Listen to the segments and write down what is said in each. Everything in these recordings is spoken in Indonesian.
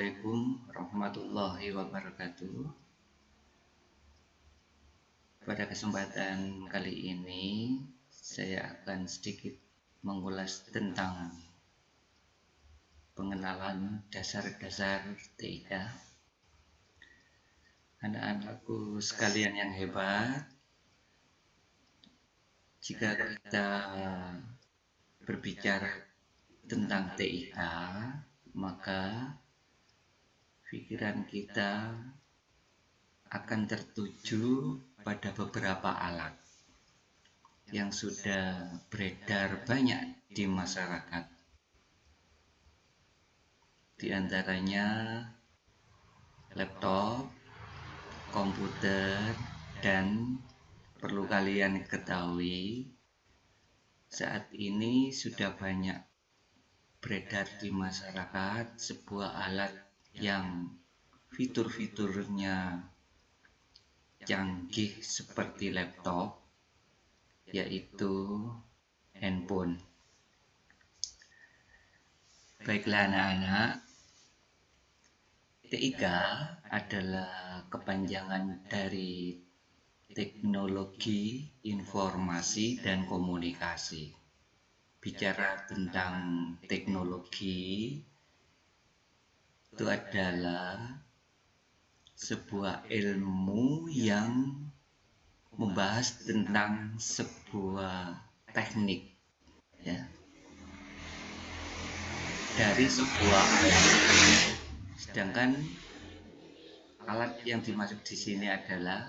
Assalamualaikum warahmatullahi wabarakatuh. Pada kesempatan kali ini, saya akan sedikit mengulas tentang pengenalan dasar-dasar TIK. Anak-anakku sekalian yang hebat, jika kita berbicara tentang TIK, maka pikiran kita akan tertuju pada beberapa alat yang sudah beredar banyak di masyarakat. Di antaranya laptop, komputer, dan perlu kalian ketahui, saat ini sudah banyak beredar di masyarakat sebuah alat yang fitur-fiturnya canggih seperti laptop, yaitu handphone. Baiklah anak-anak, TIK adalah kepanjangan dari Teknologi Informasi dan Komunikasi. Bicara tentang teknologi, itu adalah sebuah ilmu yang membahas tentang sebuah teknik, ya, dari sebuah alat. Sedangkan alat yang dimaksud di sini adalah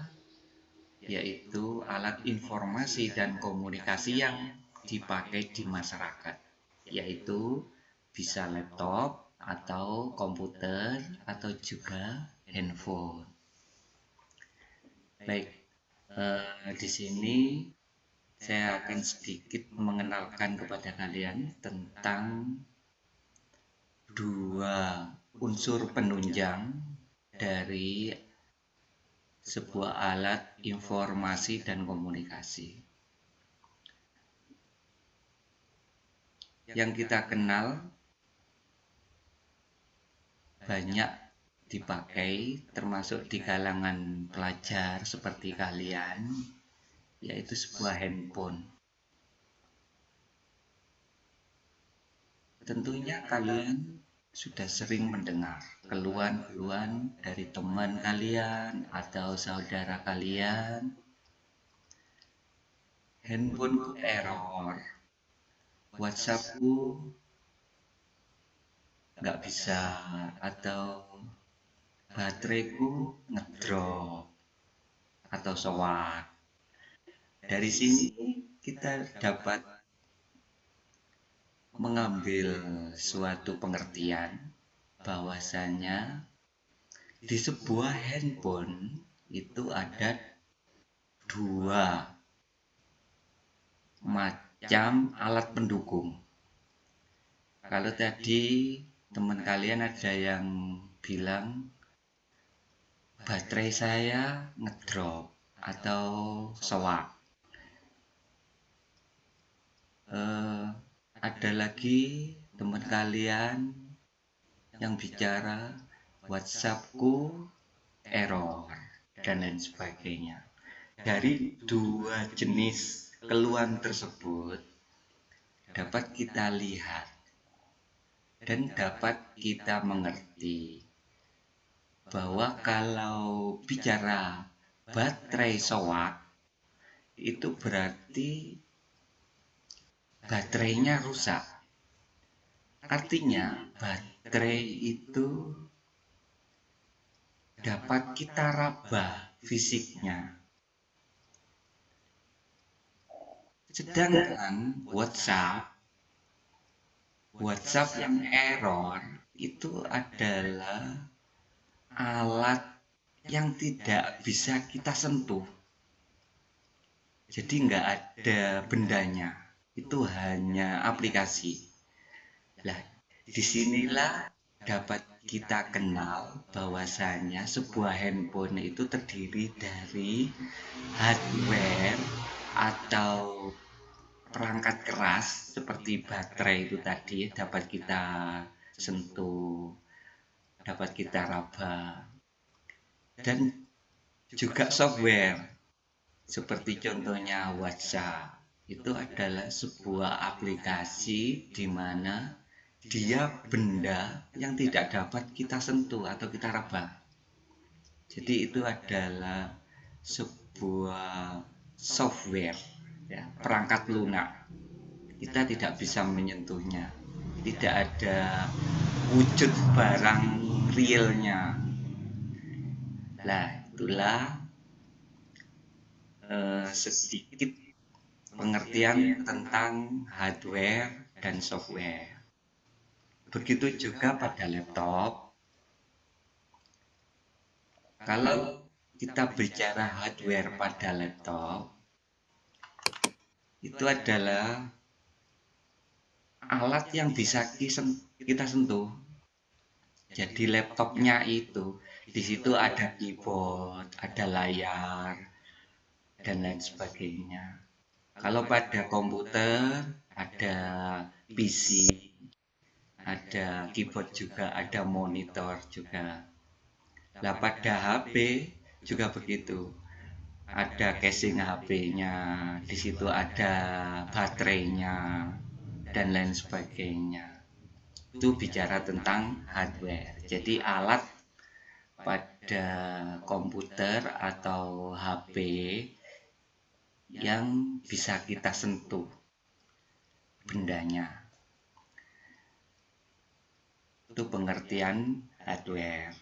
yaitu alat informasi dan komunikasi yang dipakai di masyarakat, yaitu bisa laptop atau komputer atau juga handphone. Baik, di sini saya akan sedikit mengenalkan kepada kalian tentang dua unsur penunjang dari sebuah alat informasi dan komunikasi. Yang kita kenal banyak dipakai termasuk di kalangan pelajar seperti kalian, yaitu sebuah handphone. Tentunya kalian sudah sering mendengar keluhan-keluhan dari teman kalian atau saudara kalian, handphoneku error, WhatsAppku nggak bisa, atau bateraiku ngedrop atau soak. Dari sini kita dapat mengambil suatu pengertian bahwasanya di sebuah handphone itu ada dua macam alat pendukung. Kalau tadi teman kalian ada yang bilang baterai saya ngedrop atau soak, ada lagi teman kalian yang bicara WhatsAppku error dan lain sebagainya. Dari dua jenis keluhan tersebut dapat kita lihat dan dapat kita mengerti bahwa kalau bicara baterai soak, itu berarti baterainya rusak. Artinya baterai itu dapat kita raba fisiknya. Sedangkan WhatsApp yang error itu adalah alat yang tidak bisa kita sentuh. Jadi nggak ada bendanya, itu hanya aplikasi. Nah, disinilah dapat kita kenal bahwasanya sebuah handphone itu terdiri dari hardware atau perangkat keras seperti baterai itu tadi dapat kita sentuh, dapat kita raba. Dan juga software seperti contohnya WhatsApp itu adalah sebuah aplikasi di mana dia benda yang tidak dapat kita sentuh atau kita raba. Jadi itu adalah sebuah software, ya, perangkat lunak. Kita tidak bisa menyentuhnya, tidak ada wujud barang realnya. Nah, itulah sedikit pengertian tentang hardware dan software. Begitu juga pada laptop. Kalau kita bicara hardware pada laptop, itu adalah alat yang bisa kita sentuh. Jadi laptopnya itu, di situ ada keyboard, ada layar, dan lain sebagainya. Kalau pada komputer, ada PC, ada keyboard juga, ada monitor juga. Lah pada HP juga begitu. Ada casing HP-nya, di situ ada baterainya, dan lain sebagainya. Itu bicara tentang hardware. Jadi alat pada komputer atau HP yang bisa kita sentuh bendanya. Itu pengertian hardware.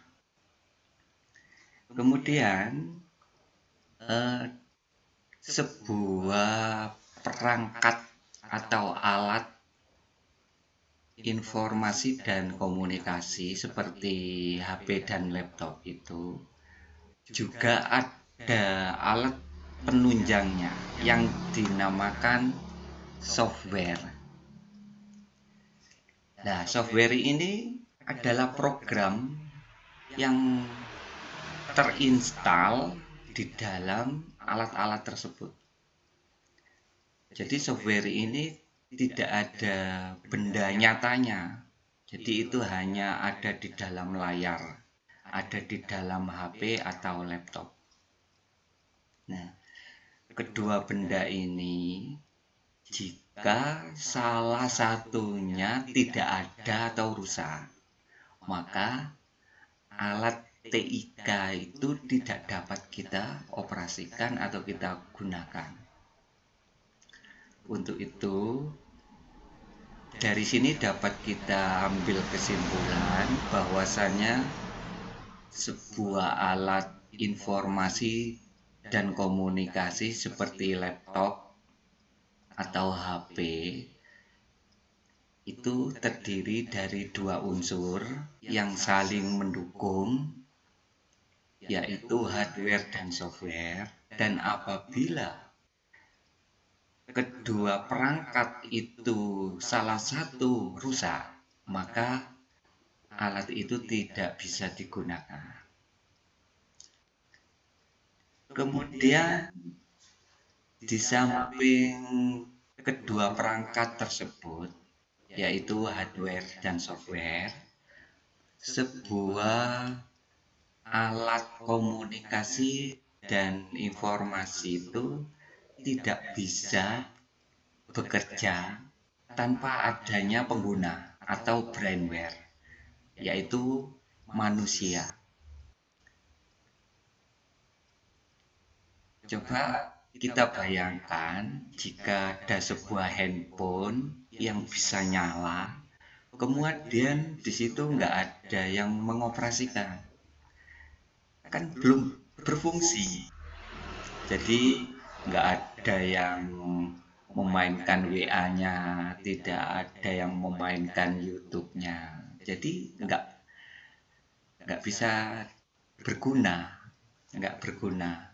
Kemudian sebuah perangkat atau alat informasi dan komunikasi seperti HP dan laptop itu juga ada alat penunjangnya yang dinamakan software. Nah, software ini adalah program yang terinstal di dalam alat-alat tersebut. Jadi software ini tidak ada benda nyatanya. Jadi itu hanya ada di dalam layar, ada di dalam HP atau laptop. Nah, kedua benda ini jika salah satunya tidak ada atau rusak, maka alat TIK itu tidak dapat kita operasikan atau kita gunakan. Untuk itu, dari sini dapat kita ambil kesimpulan bahwasanya sebuah alat informasi dan komunikasi seperti laptop atau HP itu terdiri dari dua unsur yang saling mendukung, yaitu hardware dan software. Dan apabila kedua perangkat itu salah satu rusak, maka alat itu tidak bisa digunakan. Kemudian di samping kedua perangkat tersebut, yaitu hardware dan software, sebuah alat komunikasi dan informasi itu tidak bisa bekerja tanpa adanya pengguna atau brainware, yaitu manusia. Coba kita bayangkan jika ada sebuah handphone yang bisa nyala, kemudian di situ nggak ada yang mengoperasikan, kan belum berfungsi. Jadi nggak ada yang memainkan WA-nya, tidak ada yang memainkan YouTube-nya. Jadi nggak bisa berguna, nggak berguna.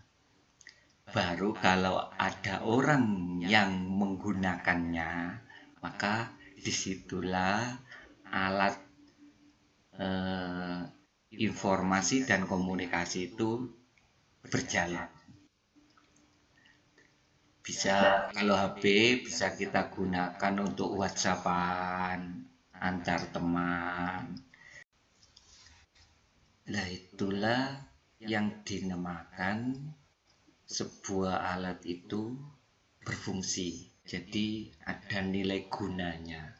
Baru kalau ada orang yang menggunakannya, maka disitulah alat informasi dan komunikasi itu berjalan. Bisa, kalau HP bisa kita gunakan untuk WhatsAppan antar teman. Nah, itulah yang dinamakan sebuah alat itu berfungsi. Jadi ada nilai gunanya.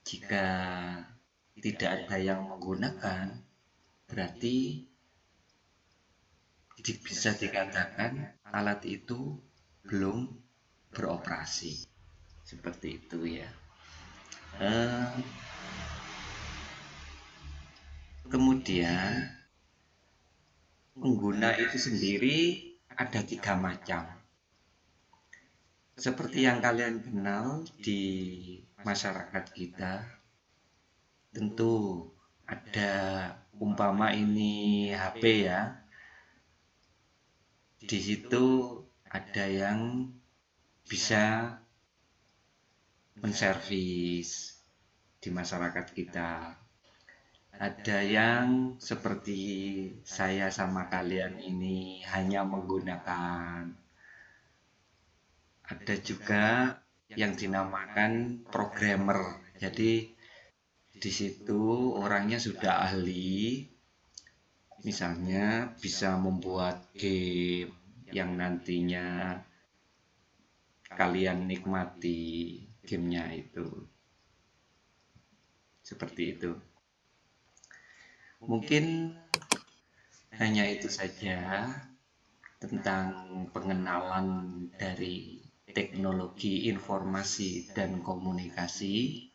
Jika tidak ada yang menggunakan, berarti bisa dikatakan alat itu belum beroperasi. Seperti itu ya. Kemudian pengguna itu sendiri ada 3 macam. Seperti yang kalian kenal di masyarakat kita, tentu ada umpama ini HP ya. Di situ ada yang bisa menservis di masyarakat kita. Ada yang seperti saya sama kalian ini hanya menggunakan. Ada juga yang dinamakan programmer. Jadi di situ orangnya sudah ahli, misalnya bisa membuat game yang nantinya kalian nikmati gamenya itu. Seperti itu. Mungkin hanya itu saja tentang pengenalan dari teknologi informasi dan komunikasi.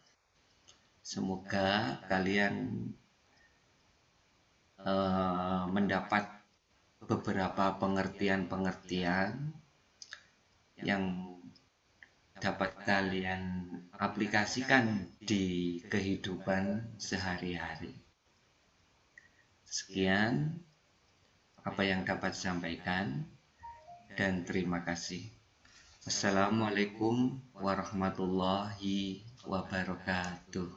Semoga kalian mendapat beberapa pengertian-pengertian yang dapat kalian aplikasikan di kehidupan sehari-hari. Sekian apa yang dapat disampaikan dan terima kasih. Assalamualaikum warahmatullahi wabarakatuh.